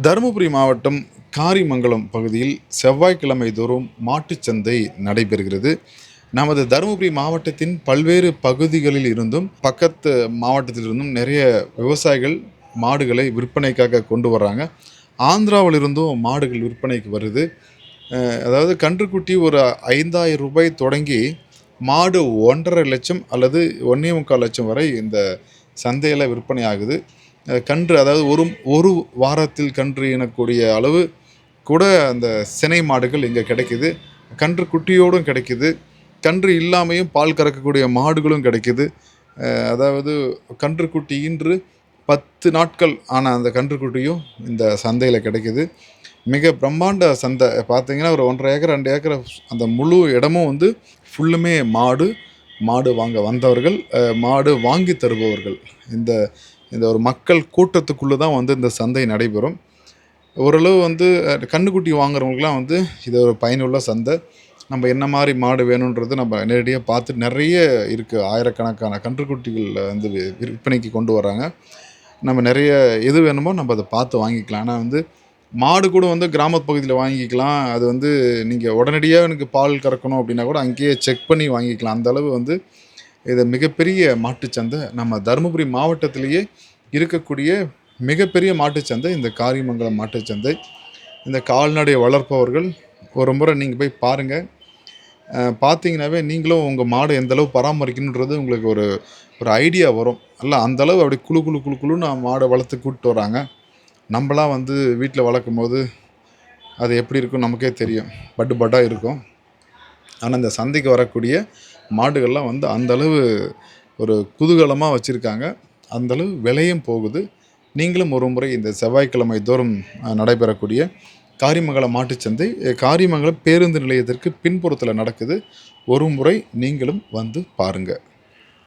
தருமபுரி மாவட்டம் காரிமங்கலம் பகுதியில் செவ்வாய்க்கிழமை தோறும் மாட்டுச்சந்தை நடைபெறுகிறது. நமது தருமபுரி மாவட்டத்தின் பல்வேறு பகுதிகளில் இருந்தும் பக்கத்து மாவட்டத்திலிருந்தும் நிறைய விவசாயிகள் மாடுகளை விற்பனைக்காக கொண்டு வர்றாங்க. ஆந்திராவிலிருந்தும் மாடுகள் விற்பனைக்கு வருது. அதாவது கன்றுக்குட்டி ஒரு 5,000 ரூபாய் தொடங்கி மாடு 1,50,000 லட்சம் அல்லது 1,25,000 லட்சம் வரை இந்த சந்தையில் விற்பனை ஆகுது. கன்று அதாவது ஒரு வாரத்தில் கன்று ஈனக்கூடிய அளவு கூட அந்த சினை மாடுகள் இங்கே கிடைக்குது. கன்று குட்டியோடும் கிடைக்குது. கன்று இல்லாமையும் பால் கறக்கக்கூடிய மாடுகளும் கிடைக்குது. அதாவது கன்றுக்குட்டி ஈன்று 10 நாட்கள் ஆன அந்த கன்றுக்குட்டியும் இந்த சந்தையில் கிடைக்குது. மிக பிரம்மாண்ட சந்தை பார்த்தீங்கன்னா, ஒரு 1,5 ஏக்கர் 2 ஏக்கர் அந்த முழு இடமும் வந்து ஃபுல்லுமே மாடு வாங்க வந்தவர்கள், மாடு வாங்கி தருபவர்கள். இந்த இந்த ஒரு மக்கள் கூட்டத்துக்குள்ளே தான் வந்து இந்த சந்தை நடைபெறும். ஓரளவு வந்து கன்றுக்குட்டி வாங்குறவங்களுக்குலாம் வந்து இது ஒரு பயனுள்ள சந்தை. நம்ம என்ன மாதிரி மாடு வேணுன்றது நம்ம நேரடியாக பார்த்து நிறைய இருக்குது. ஆயிரக்கணக்கான கன்றுக்குட்டிகள் வந்து விற்பனைக்கு கொண்டு வராங்க. நம்ம நிறைய எது வேணுமோ நம்ம அதை பார்த்து வாங்கிக்கலாம். ஆனால் வந்து மாடு கூட வந்து கிராமத்து பகுதியில் வாங்கிக்கலாம். அது வந்து நீங்கள் உடனடியாக எனக்கு பால் கறக்கணும் அப்படின்னா கூட அங்கேயே செக் பண்ணி வாங்கிக்கலாம். அந்தளவு வந்து இது மிகப்பெரிய மாட்டுச்சந்தை. நம்ம தருமபுரி மாவட்டத்திலேயே இருக்கக்கூடிய மிகப்பெரிய மாட்டுச்சந்தை இந்த காரிமங்கலம் மாட்டுச்சந்தை. இந்த கால்நடை வளர்ப்பவர்கள் ஒரு முறை நீங்கள் போய் பாருங்கள். பார்த்தீங்கன்னாவே நீங்களும் உங்கள் மாடு எந்தளவு பராமரிக்கணுன்றது உங்களுக்கு ஒரு ஐடியா வரும். இல்லை அந்தளவு அப்படி குழுன்னு மாடை வளர்த்து கூப்பிட்டு வராங்க. நம்மளாம் வந்து வீட்டில் வளர்க்கும் போது அது எப்படி இருக்கும் நமக்கே தெரியும். பட்டாக இருக்கும். ஆனால் இந்த சந்தைக்கு வரக்கூடிய மாடுகள்லாம் வந்து அந்தளவு ஒரு குதூகலமாக வச்சுருக்காங்க. அந்தளவு விலையும் போகுது. நீங்களும் ஒரு முறை இந்த செவ்வாய்க்கிழமை தோறும் நடைபெறக்கூடிய காரிமங்கலம் மாட்டுச்சந்தை காரிமங்கலம் பேருந்து நிலையத்திற்கு பின்புறத்தில் நடக்குது. ஒரு முறை நீங்களும் வந்து பாருங்கள்.